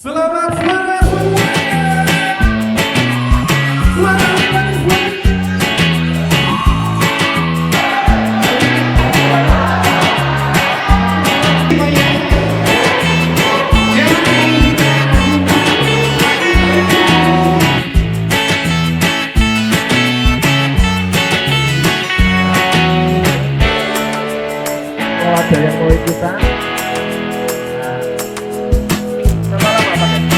Selamat semangat semua. Kalau ada yang mau ikutan, semalam apa nih?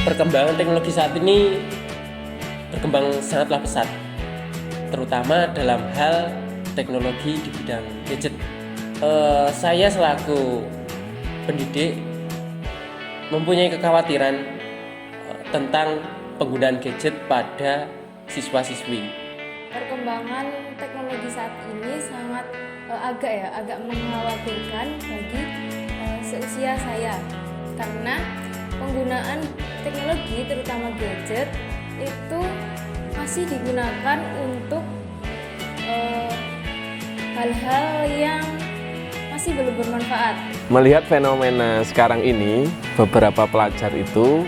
Perkembangan teknologi saat ini berkembang sangatlah pesat, terutama dalam hal teknologi di bidang gadget. Saya selaku pendidik mempunyai kekhawatiran tentang penggunaan gadget pada siswa-siswi. Perkembangan teknologi saat ini sangat agak mengkhawatirkan bagi seusia saya, karena penggunaan teknologi terutama gadget itu masih digunakan untuk hal-hal yang masih belum bermanfaat. Melihat fenomena sekarang ini, beberapa pelajar itu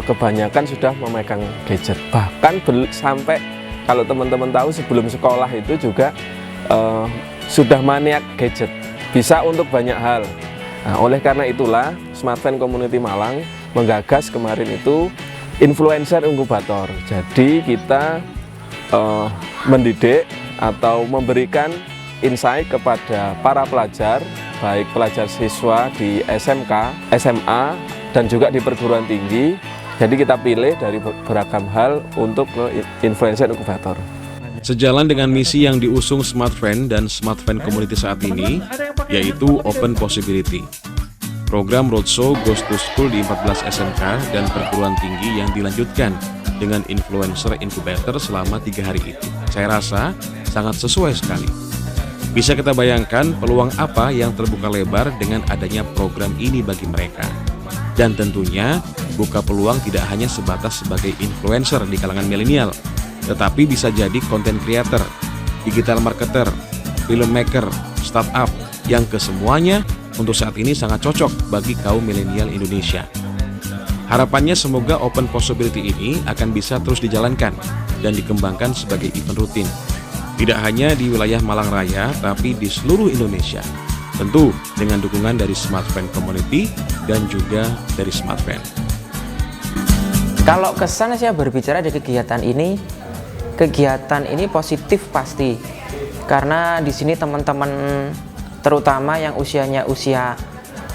kebanyakan sudah memegang gadget. Bahkan sampai kalau teman-teman tahu sebelum sekolah itu juga sudah maniak gadget. Bisa untuk banyak hal. Nah, oleh karena itulah Smartfren Community Malang menggagas kemarin itu influencer inkubator. Jadi kita mendidik atau memberikan insight kepada para pelajar, baik pelajar siswa di SMK, SMA, dan juga di perguruan tinggi. Jadi kita pilih dari beragam hal untuk ke influencer inkubator. Sejalan dengan misi yang diusung Smartfren dan Smartfren Community saat ini, yaitu Open Possibility. Program Roadshow Goes to School di 14 SMK dan perguruan tinggi yang dilanjutkan dengan influencer incubator selama 3 hari itu. Saya rasa sangat sesuai sekali. Bisa kita bayangkan peluang apa yang terbuka lebar dengan adanya program ini bagi mereka. Dan tentunya buka peluang tidak hanya sebatas sebagai influencer di kalangan milenial, tetapi bisa jadi content creator, digital marketer, filmmaker, startup, yang kesemuanya untuk saat ini sangat cocok bagi kaum milenial Indonesia. Harapannya semoga Open Possibility ini akan bisa terus dijalankan dan dikembangkan sebagai event rutin. Tidak hanya di wilayah Malang Raya, tapi di seluruh Indonesia. Tentu dengan dukungan dari Smartfren Community dan juga dari Smartfren. Kalau kesan saya berbicara dari kegiatan ini positif pasti. Karena di sini teman-teman terutama yang usianya usia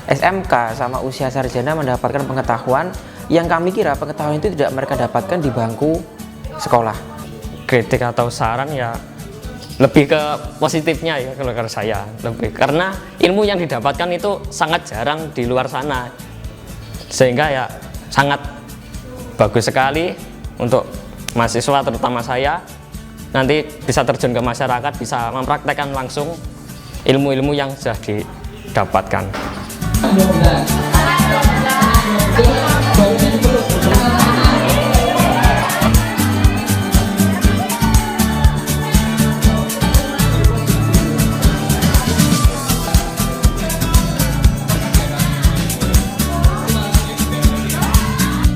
SMK sama usia sarjana mendapatkan pengetahuan yang kami kira pengetahuan itu tidak mereka dapatkan di bangku sekolah. Kritik atau saran ya lebih ke positifnya ya kalau saya lebih, karena ilmu yang didapatkan itu sangat jarang di luar sana, sehingga ya sangat bagus sekali untuk mahasiswa terutama saya nanti bisa terjun ke masyarakat, bisa mempraktekkan langsung ilmu-ilmu yang sudah didapatkan.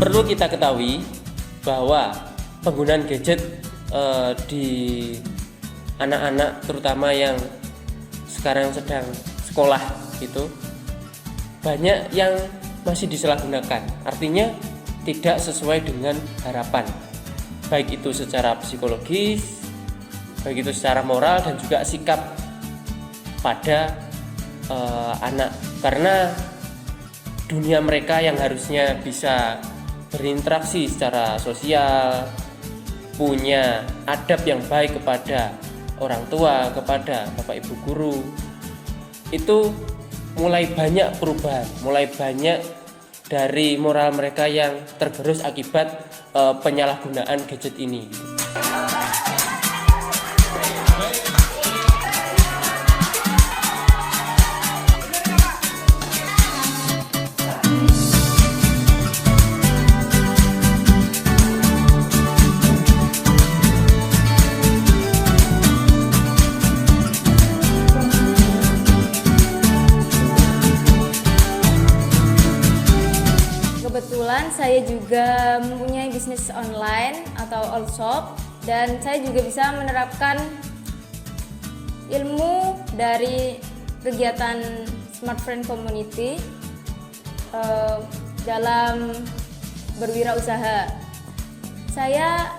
Perlu kita ketahui bahwa penggunaan gadget di anak-anak terutama yang sekarang sedang sekolah itu banyak yang masih disalahgunakan, artinya tidak sesuai dengan harapan, baik itu secara psikologis, baik itu secara moral dan juga sikap pada anak, karena dunia mereka yang harusnya bisa berinteraksi secara sosial, punya adab yang baik kepada orang tua, kepada bapak ibu guru, itu mulai banyak perubahan, mulai banyak dari moral mereka yang tergerus akibat penyalahgunaan gadget ini. juga mempunyai bisnis online atau all shop, dan saya juga bisa menerapkan ilmu dari kegiatan Smart Friend Community dalam berwirausaha. Saya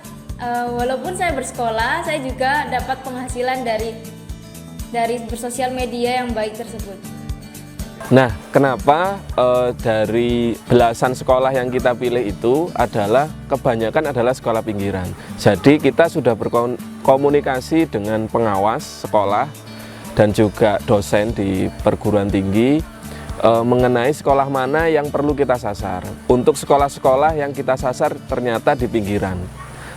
walaupun saya bersekolah, saya juga dapat penghasilan dari bersosial media yang baik tersebut. Nah, kenapa dari belasan sekolah yang kita pilih itu kebanyakan adalah sekolah pinggiran. Jadi kita sudah berkomunikasi dengan pengawas sekolah dan juga dosen di perguruan tinggi mengenai sekolah mana yang perlu kita sasar. Untuk sekolah-sekolah yang kita sasar ternyata di pinggiran.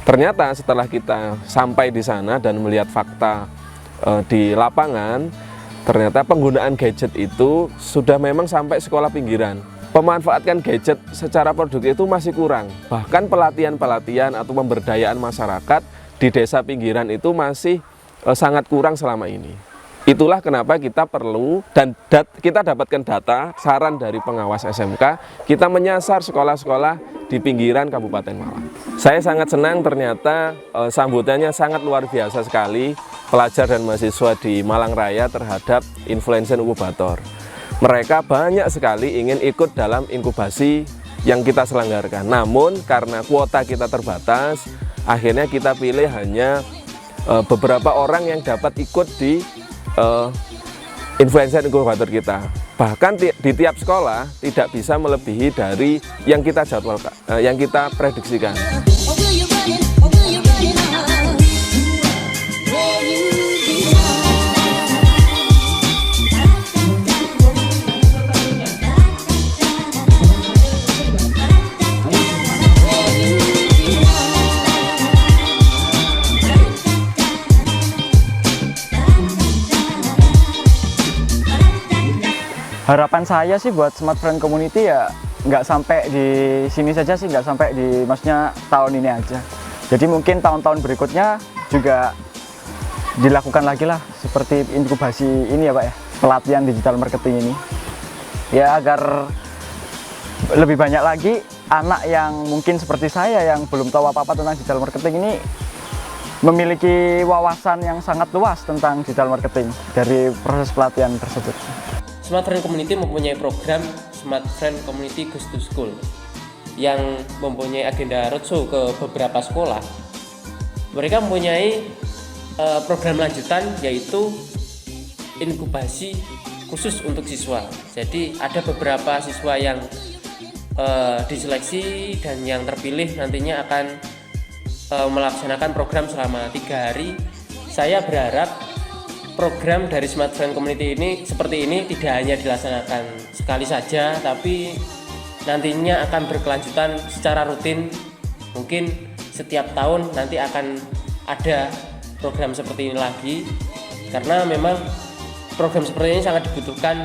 Ternyata setelah kita sampai di sana dan melihat fakta di lapangan, ternyata penggunaan gadget itu sudah memang sampai sekolah pinggiran. Pemanfaatkan gadget secara produktif itu masih kurang. Bahkan pelatihan-pelatihan atau pemberdayaan masyarakat di desa pinggiran itu masih sangat kurang selama ini. Itulah kenapa kita perlu dan kita dapatkan data, saran dari pengawas SMK, kita menyasar sekolah-sekolah di pinggiran Kabupaten Malang. Saya sangat senang ternyata sambutannya sangat luar biasa sekali pelajar dan mahasiswa di Malang Raya terhadap influencer inkubator. Mereka banyak sekali ingin ikut dalam inkubasi yang kita selenggarakan. Namun karena kuota kita terbatas, akhirnya kita pilih hanya beberapa orang yang dapat ikut di influencer inkubator kita. Bahkan di tiap sekolah tidak bisa melebihi dari yang kita jadwalkan, yang kita prediksikan. Harapan saya sih buat Smart Friend Community ya nggak sampai di sini saja sih, nggak sampai di maksudnya tahun ini aja. Jadi mungkin tahun-tahun berikutnya juga dilakukan lagi lah seperti inkubasi ini ya Pak ya, pelatihan digital marketing ini. Ya agar lebih banyak lagi anak yang mungkin seperti saya yang belum tahu apa-apa tentang digital marketing ini memiliki wawasan yang sangat luas tentang digital marketing dari proses pelatihan tersebut. Smart Friend Community mempunyai program Smart Friend Community Goes to School yang mempunyai agenda roadshow ke beberapa sekolah. Mereka mempunyai program lanjutan yaitu inkubasi khusus untuk siswa. Jadi ada beberapa siswa yang diseleksi dan yang terpilih nantinya akan melaksanakan program selama 3 hari. Saya berharap program dari Smart Friend Community ini seperti ini tidak hanya dilaksanakan sekali saja, tapi nantinya akan berkelanjutan secara rutin. Mungkin setiap tahun nanti akan ada program seperti ini lagi, karena memang program seperti ini sangat dibutuhkan.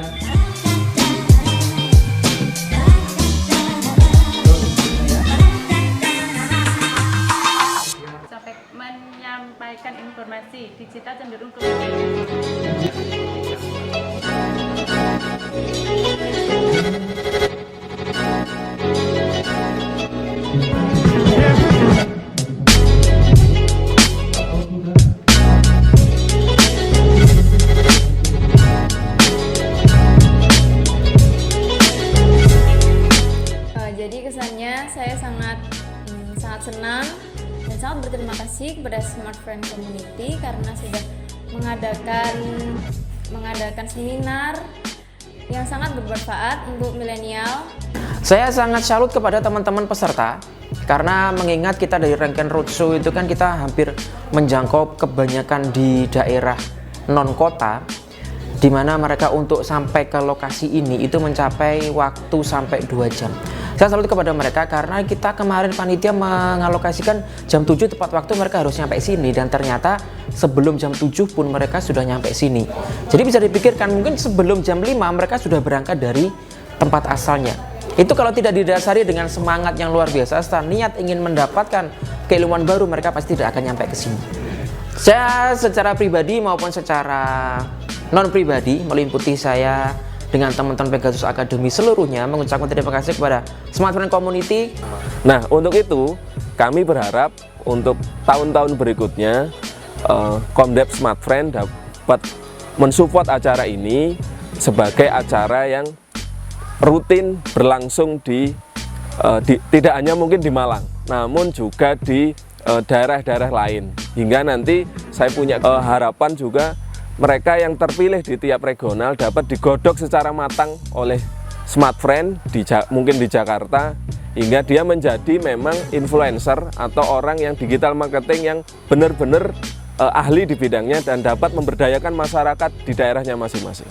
Sampai menyampaikan informasi digital cenderung ke Jadi kesannya saya sangat senang dan sangat berterima kasih kepada Smart Friend Community karena sudah mengadakan seminar yang sangat bermanfaat untuk milenial. Saya sangat salut kepada teman-teman peserta karena mengingat kita dari rangkaian roadshow itu kan kita hampir menjangkau kebanyakan di daerah non kota, di mana mereka untuk sampai ke lokasi ini itu mencapai waktu sampai 2 jam. Saya salut kepada mereka karena kita kemarin panitia mengalokasikan jam 7 tepat waktu mereka harus nyampe sini, dan ternyata sebelum jam 7 pun mereka sudah nyampe sini. Jadi bisa dipikirkan mungkin sebelum jam 5 mereka sudah berangkat dari tempat asalnya. Itu kalau tidak didasari dengan semangat yang luar biasa, niat ingin mendapatkan keilmuan baru, mereka pasti tidak akan nyampe ke sini. Saya secara pribadi maupun secara non pribadi meliputi saya dengan teman-teman Pegasus Academy seluruhnya mengucapkan terima kasih kepada Smart Friend Community. Nah, untuk itu kami berharap untuk tahun-tahun berikutnya Komdep Smart Friend dapat mensupport acara ini sebagai acara yang rutin berlangsung tidak hanya mungkin di Malang, namun juga di daerah-daerah lain. Hingga nanti saya punya harapan juga mereka yang terpilih di tiap regional dapat digodok secara matang oleh Smart Friend mungkin di Jakarta, hingga dia menjadi memang influencer atau orang yang digital marketing yang benar-benar ahli di bidangnya dan dapat memberdayakan masyarakat di daerahnya masing-masing.